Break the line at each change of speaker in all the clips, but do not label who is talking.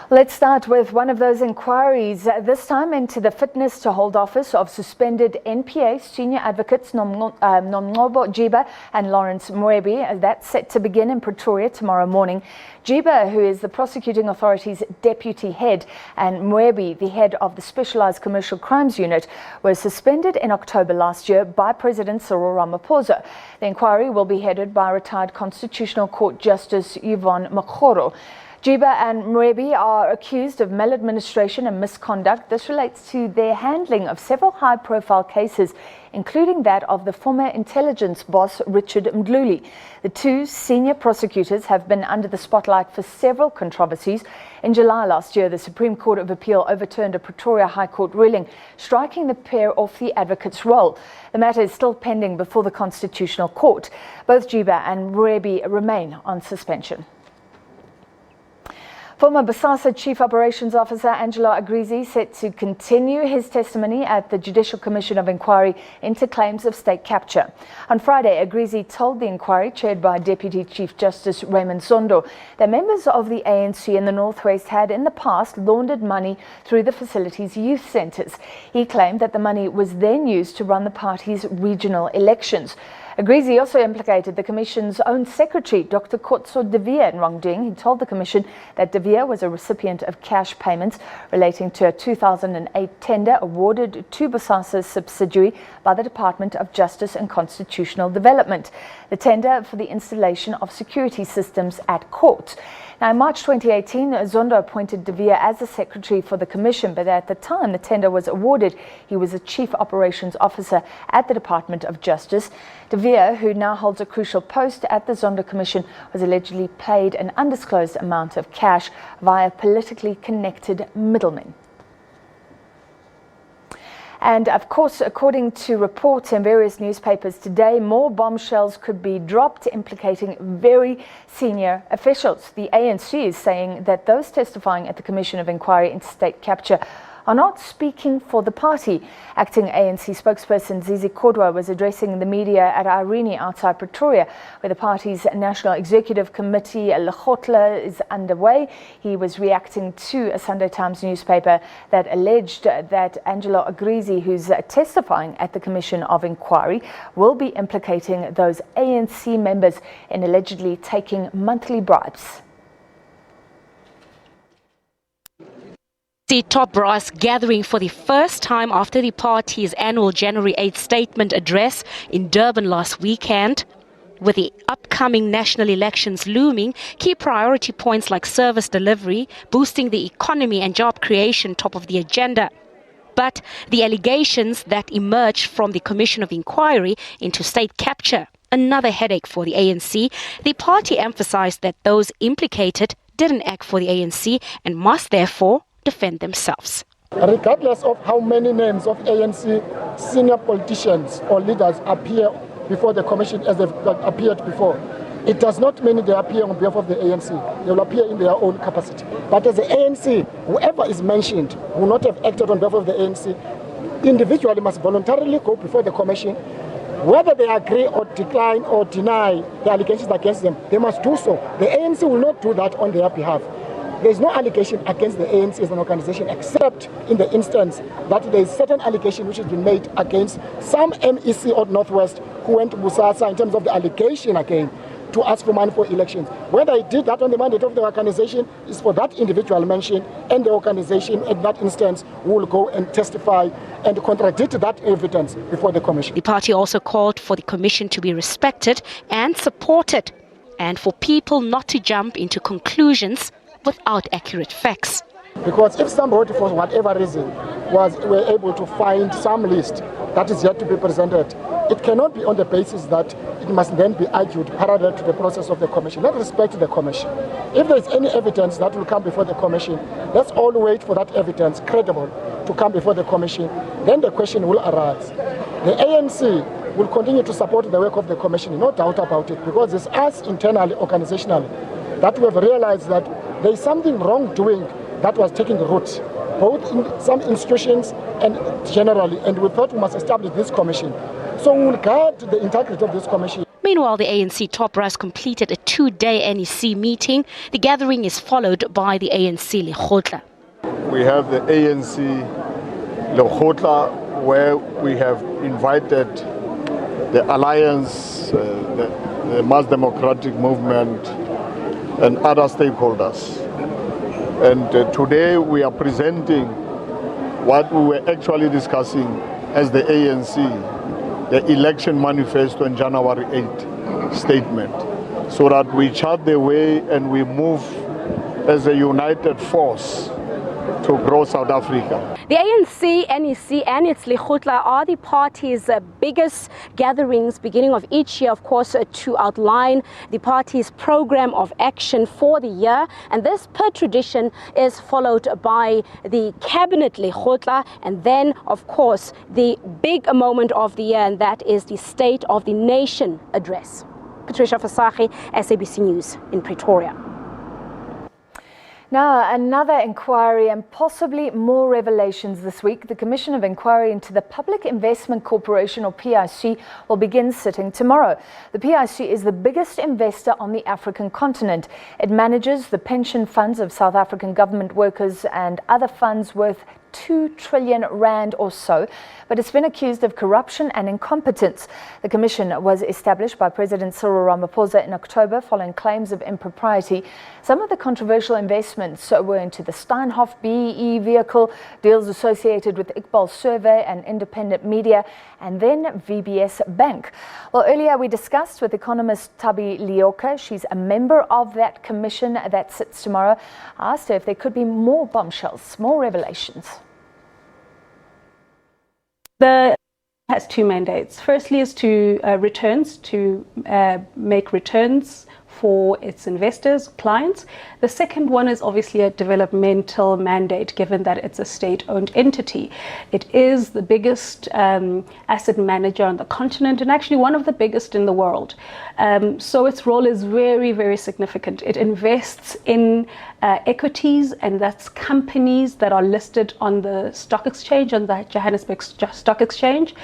Let's start with one of those inquiries, this time into the fitness to hold office of suspended NPA senior advocates Nomgcobo Jiba and Lawrence Mwebi. That's set to begin in Pretoria tomorrow morning. Jiba, who is the prosecuting authority's deputy head, and Mwebi, the head of the Specialized Commercial Crimes Unit, were suspended in October last year by President Cyril Ramaphosa. The inquiry will be headed by retired Constitutional Court Justice Yvonne Makgoro. Jiba and Mwebi are accused of maladministration and misconduct. This relates to their handling of several high-profile cases, including that of the former intelligence boss Richard Mdluli. The two senior prosecutors have been under the spotlight for several controversies. In July last year, the Supreme Court of Appeal overturned a Pretoria High Court ruling, striking the pair off the advocate's role. The matter is still pending before the Constitutional Court. Both Jiba and Mwebi remain on suspension. Former BOSASA Chief Operations Officer Angelo Agrizi set to continue his testimony at the Judicial Commission of Inquiry into claims of state capture. On Friday, Agrizi told the inquiry, chaired by Deputy Chief Justice Raymond Zondo, that members of the ANC in the Northwest had in the past laundered money through the facility's youth centres. He claimed that the money was then used to run the party's regional elections. Agrizi also implicated the Commission's own secretary, Dr Kotso De Vere, in wrongdoing. He told the Commission that De Vere was a recipient of cash payments relating to a 2008 tender awarded to BOSASA's subsidiary by the Department of Justice and Constitutional Development, the tender for the installation of security systems at court. Now, in March 2018, Zondo appointed De Vere as the secretary for the Commission, but at the time the tender was awarded, he was a chief operations officer at the Department of Justice. De Vere, who now holds a crucial post at the Zondo Commission, was allegedly paid an undisclosed amount of cash via politically connected middlemen. And of course, according to reports in various newspapers today, more bombshells could be dropped implicating very senior officials. The ANC is saying that those testifying at the Commission of Inquiry into state capture are not speaking for the party. Acting ANC spokesperson Zizi Kodwa was addressing the media at Irene outside Pretoria, where the party's National Executive Committee Lekgotla is underway. He was reacting to a Sunday Times newspaper that alleged that Angelo Agrizi, who's testifying at the Commission of Inquiry, will be implicating those ANC members in allegedly taking monthly bribes.
The top brass gathering for the first time after the party's annual January 8th statement address in Durban last weekend. With the upcoming national elections looming, key priority points like service delivery, boosting the economy and job creation top of the agenda. But the allegations that emerged from the Commission of Inquiry into state capture, another headache for the ANC, the party emphasized that those implicated didn't act for the ANC and must therefore defend themselves.
Regardless of how many names of ANC senior politicians or leaders appear before the commission as they've appeared before, it does not mean they appear on behalf of the ANC. They will appear in their own capacity. But as the ANC, whoever is mentioned will not have acted on behalf of the ANC, individually must voluntarily go before the commission. Whether they agree or decline or deny the allegations against them, they must do so. The ANC will not do that on their behalf. There is no allegation against the ANC as an organization, except in the instance that there is certain allegation which has been made against some MEC of Northwest who went to BOSASA in terms of the allegation again to ask for money for elections. Whether he did that on the mandate of the organization is for that individual mentioned, and the organization in that instance will go and testify and contradict that evidence before the commission.
The party also called for the commission to be respected and supported, and for people not to jump into conclusions without accurate facts.
Because if somebody, for whatever reason, were able to find some list that is yet to be presented, it cannot be on the basis that it must then be argued parallel to the process of the commission. Let's respect the commission. If there is any evidence that will come before the commission, let's all wait for that evidence, credible, to come before the commission. Then the question will arise. The ANC will continue to support the work of the commission, no doubt about it, because it's us internally, organizationally, that we have realized that there is something wrongdoing that was taking root, both in some institutions and generally, and we thought we must establish this commission. So we will guard the integrity of this commission.
Meanwhile, the ANC top brass completed a 2-day NEC meeting. The gathering is followed by the ANC Lekgotla.
We have the ANC Lekgotla, where we have invited the Alliance, the Mass Democratic Movement, and other stakeholders. And today we are presenting what we were actually discussing as the ANC, the election manifesto and January 8th statement, so that we chart the way and we move as a united force to grow South Africa.
The ANC, NEC and its Lekgotla are the party's biggest gatherings beginning of each year, of course, to outline the party's program of action for the year. And this, per tradition, is followed by the Cabinet Lekgotla and then, of course, the big moment of the year, and that is the State of the Nation address. Patricia Fasaki, SABC News in Pretoria.
Now, another inquiry and possibly more revelations this week. The Commission of Inquiry into the Public Investment Corporation, or PIC, will begin sitting tomorrow. The PIC is the biggest investor on the African continent. It manages the pension funds of South African government workers and other funds worth 2 trillion rand or so, but it's been accused of corruption and incompetence. The commission was established by President Cyril Ramaphosa in October following claims of impropriety. Some of the controversial investments were into the Steinhoff BEE vehicle, deals associated with Iqbal Surve and independent media, and then VBS Bank. Well, earlier we discussed with economist Thabi Leoka. She's a member of that commission that sits tomorrow. I asked her if there could be more bombshells, more revelations.
The has two mandates. Firstly is to make returns for its investors, clients. The second one is obviously a developmental mandate, given that it's a state-owned entity. It is the biggest asset manager on the continent and actually one of the biggest in the world. So its role is very, very significant. It invests in equities, and that's companies that are listed on the stock exchange, on the Johannesburg Stock Exchange.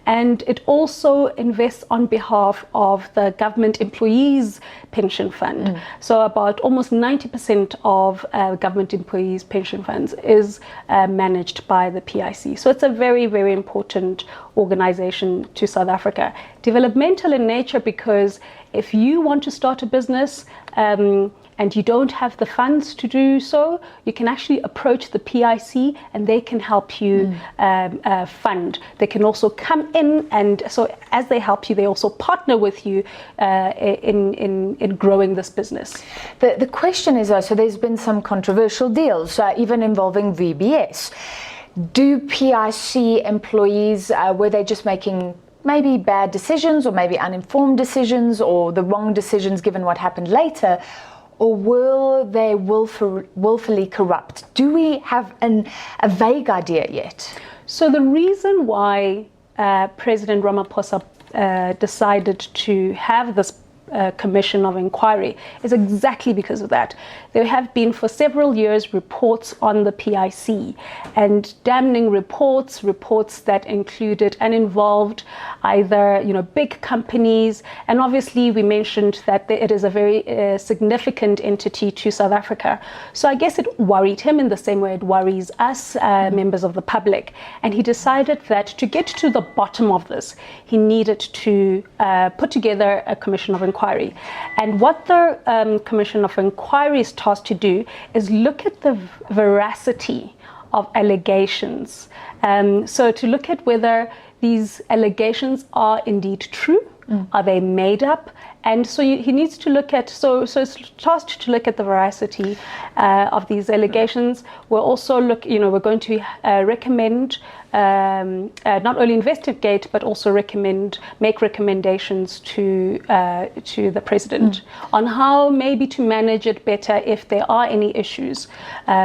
And it also invests on behalf of the government employees pension fund. So about almost 90% of government employees pension funds is managed by the PIC. So it's a very, very important organization to South Africa. Developmental in nature, because if you want to start a business and you don't have the funds to do so, you can actually approach the PIC and they can help you fund. They can also come in, and so as they help you, they also partner with you in growing this business.
The question is, so there's been some controversial deals, even involving VBS. Do PIC employees, were they just making maybe bad decisions or maybe uninformed decisions or the wrong decisions given what happened later? Or will they willfully corrupt? Do we have a vague idea yet?
So the reason why President Ramaphosa decided to have this commission of inquiry is exactly because of that. There have been for several years reports on the PIC, and damning reports that included and involved either big companies, and obviously we mentioned that it is a very significant entity to South Africa. So I guess it worried him in the same way it worries us members of the public, and he decided that to get to the bottom of this, he needed to put together a commission of inquiry. And what the Commission of Inquiry is tasked to do is look at the veracity of allegations. So to look at whether these allegations are indeed true, are they made up? And so he needs to look at, so it's tasked to look at the veracity of these allegations. We're also we're going to recommend, not only investigate, but also make recommendations to the president on how maybe to manage it better if there are any issues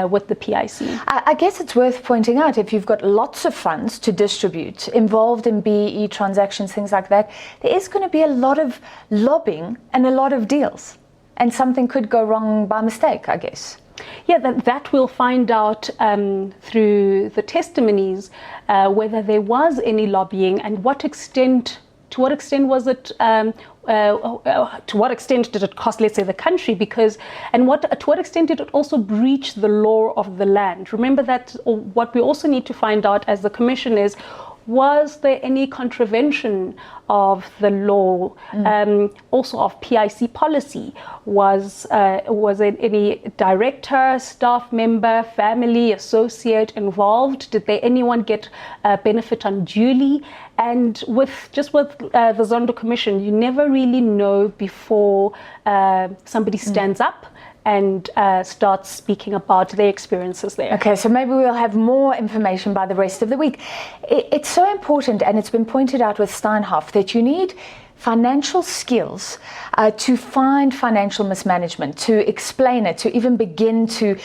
with the PIC.
I guess it's worth pointing out, if you've got lots of funds to distribute involved in BEE transactions, things like that, there is going to be a lot of lobbying and a lot of deals, and something could go wrong by mistake, I guess.
Yeah, that we'll find out through the testimonies, whether there was any lobbying and what extent to what extent was it, to what extent did it cost, let's say, the country? Because, and to what extent did it also breach the law of the land? Remember that what we also need to find out as the commission is, was there any contravention of the law, also of PIC policy? Was there any director, staff member, family, associate involved? Did anyone get benefit unduly? And with the Zondo Commission, you never really know before somebody stands up and start speaking about their experiences there.
Okay, so maybe we'll have more information by the rest of the week. It's so important, and it's been pointed out with Steinhoff, that you need financial skills to find financial mismanagement, to explain it, to even begin to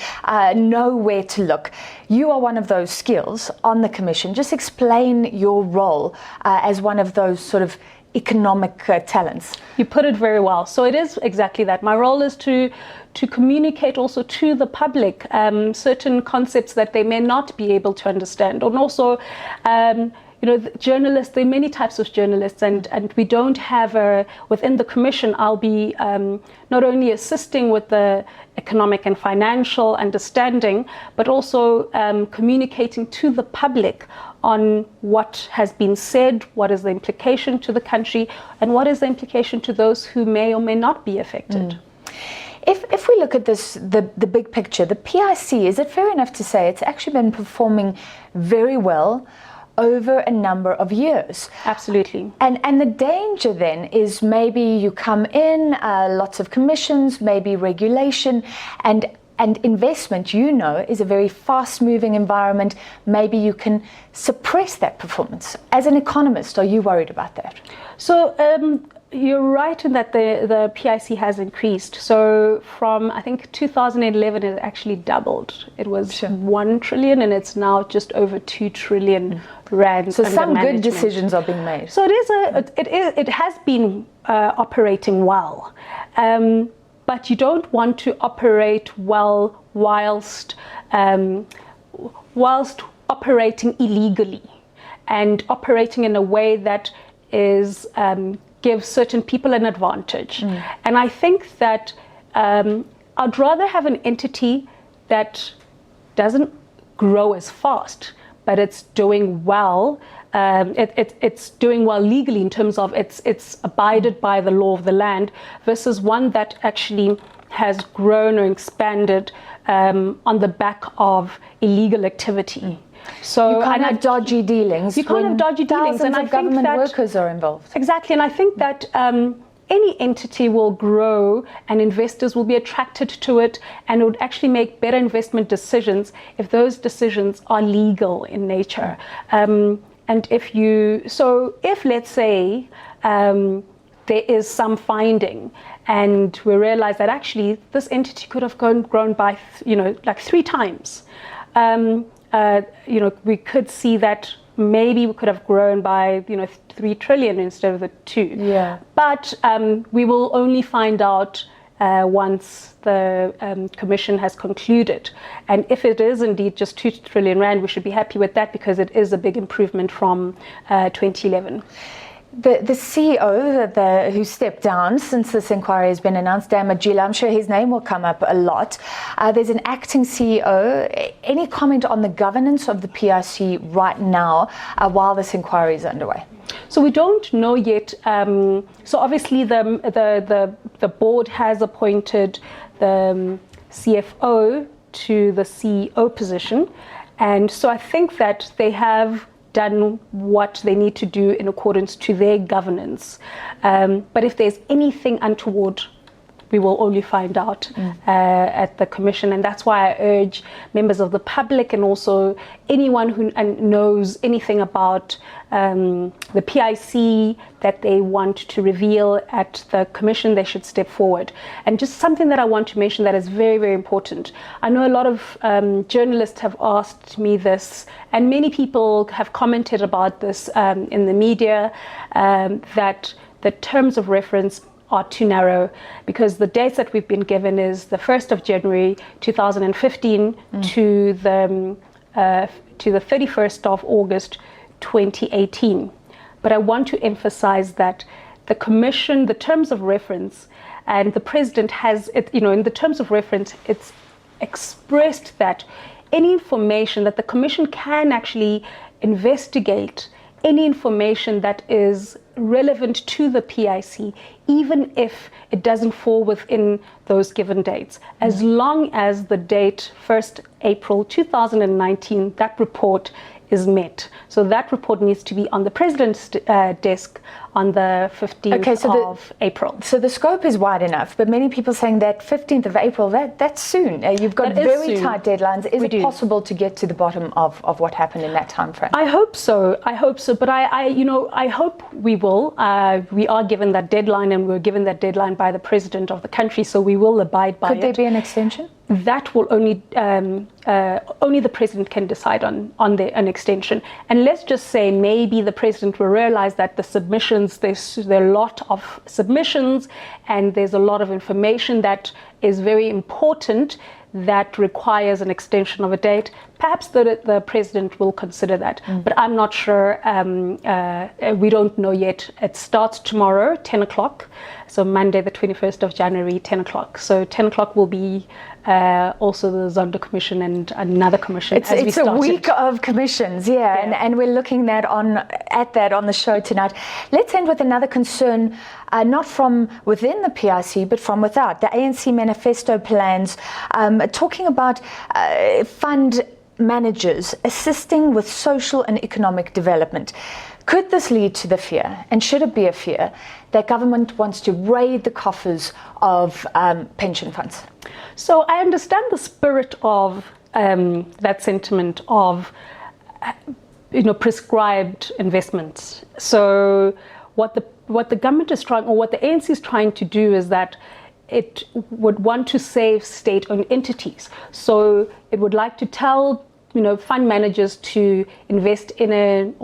know where to look. You are one of those skills on the commission. Just explain your role as one of those sort of economic talents.
You put it very well. So it is exactly that. My role is to communicate also to the public certain concepts that they may not be able to understand. And also, journalists, there are many types of journalists, and we don't have within the commission, I'll be not only assisting with the economic and financial understanding, but also communicating to the public on what has been said, what is the implication to the country, and what is the implication to those who may or may not be affected.
If we look at this, the big picture, the PIC, is it fair enough to say it's actually been performing very well over a number of years?
Absolutely.
And the danger then is maybe you come in, lots of commissions, maybe regulation, and investment, is a very fast-moving environment. Maybe you can suppress that performance. As an economist, are you worried about that?
So you're right in that the PIC has increased. So from, I think, 2011, it actually doubled. It was 1 trillion, and it's now just over 2 trillion rand.
So some
management.
Good decisions are being made.
So it has been operating well. But you don't want to operate well whilst operating illegally and operating in a way that is gives certain people an advantage. And I think that I'd rather have an entity that doesn't grow as fast, but it's doing well. It's doing well legally in terms of it's abided by the law of the land, versus one that actually has grown or expanded on the back of illegal activity. So
you can't have dodgy dealings.
You can't have dodgy dealings,
and I think government workers are involved.
Exactly, and I think that any entity will grow and investors will be attracted to it, and it would actually make better investment decisions if those decisions are legal in nature. And if let's say there is some finding and we realize that actually this entity could have grown by, like 3 times, we could see that maybe we could have grown by, 3 trillion instead of the 2.
Yeah.
But we will only find out once the commission has concluded. And if it is indeed just 2 trillion rand, we should be happy with that, because it is a big improvement from 2011.
The CEO who stepped down since this inquiry has been announced, Dan Majila, I'm sure his name will come up a lot. There's an acting CEO. Any comment on the governance of the PIC right now while this inquiry is underway?
So we don't know yet. So obviously the board has appointed the CFO to the CEO position, and so I think that they have done what they need to do in accordance to their governance. But if there's anything untoward, we will only find out at the commission, and that's why I urge members of the public and also anyone who knows anything about the PIC that they want to reveal at the commission, they should step forward. And just something that I want to mention that is very, very important. I know a lot of journalists have asked me this, and many people have commented about this in the media, that the terms of reference are too narrow, because the dates that we've been given is the 1st of January 2015 to the 31st of August 2018. But I want to emphasize that the Commission, the terms of reference, and the President has, in the terms of reference, it's expressed that any information that the Commission can actually investigate, any information that is relevant to the PIC, even if it doesn't fall within those given dates, as long as the date 1st April 2019, that report is met. So that report needs to be on the President's desk on the 15th of April.
So the scope is wide enough, but many people saying that 15th of April, that's soon. You've got very tight deadlines. Is it possible to get to the bottom of what happened in that time frame?
I hope so. But I hope we will. We are given that deadline, and we're given that deadline by the President of the country, so we will abide by it.
Could there be an extension?
That will only the President can decide on an extension. And let's just say maybe the President will realize that the submissions, there are a lot of submissions, and there's a lot of information that is very important that requires an extension of a date. Perhaps the President will consider that, but I'm not sure. We don't know yet. It starts tomorrow, 10 o'clock. So Monday, the 21st of January, 10 o'clock. So 10 o'clock will be also the Zondo Commission and another commission.
It's a week of commissions, and we're looking at that on the show tonight. Let's end with another concern, not from within the PIC, but from without. The ANC manifesto plans talking about fund managers assisting with social and economic development. Could this lead to the fear, and should it be a fear, that government wants to raid the coffers of pension funds?
So I understand the spirit of that sentiment of prescribed investments. So what the government is trying, or what the ANC is trying to do, is that it would want to save state-owned entities. So it would like to tell fund managers to invest in an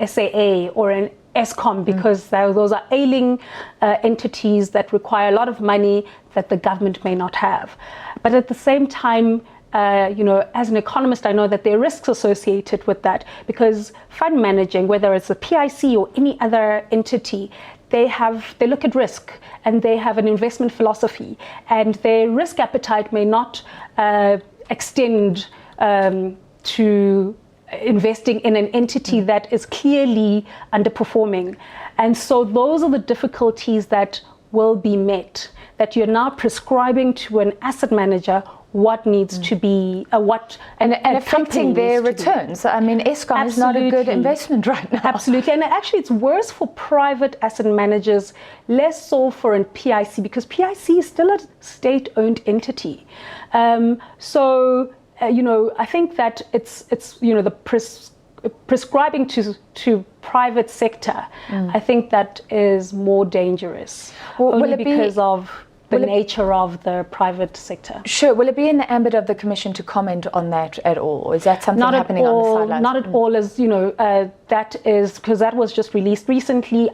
SAA or an ESCOM, because those are ailing entities that require a lot of money that the government may not have. But at the same time, as an economist, I know that there are risks associated with that, because fund managing, whether it's the PIC or any other entity, they look at risk, and they have an investment philosophy, and their risk appetite may not extend to investing in an entity that is clearly underperforming. And so those are the difficulties that will be met, that you're now prescribing to an asset manager what needs to be,
and affecting their returns. I mean, ESCOM is not a good investment right now.
Absolutely, and actually it's worse for private asset managers, less so for a PIC, because PIC is still a state-owned entity. I think that it's the prescribing to private sector, I think that is more dangerous, only because of the nature of the private sector.
Sure. Will it be in the ambit of the Commission to comment on that at all? Or is that something happening on the sidelines?
Not at all, as that is, because that was just released recently.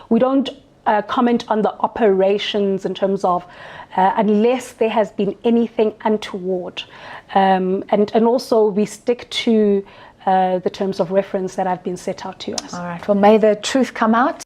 We don't comment on the operations in terms of unless there has been anything untoward, and also we stick to the terms of reference that have been set out to us.
All right. Well, may the truth come out.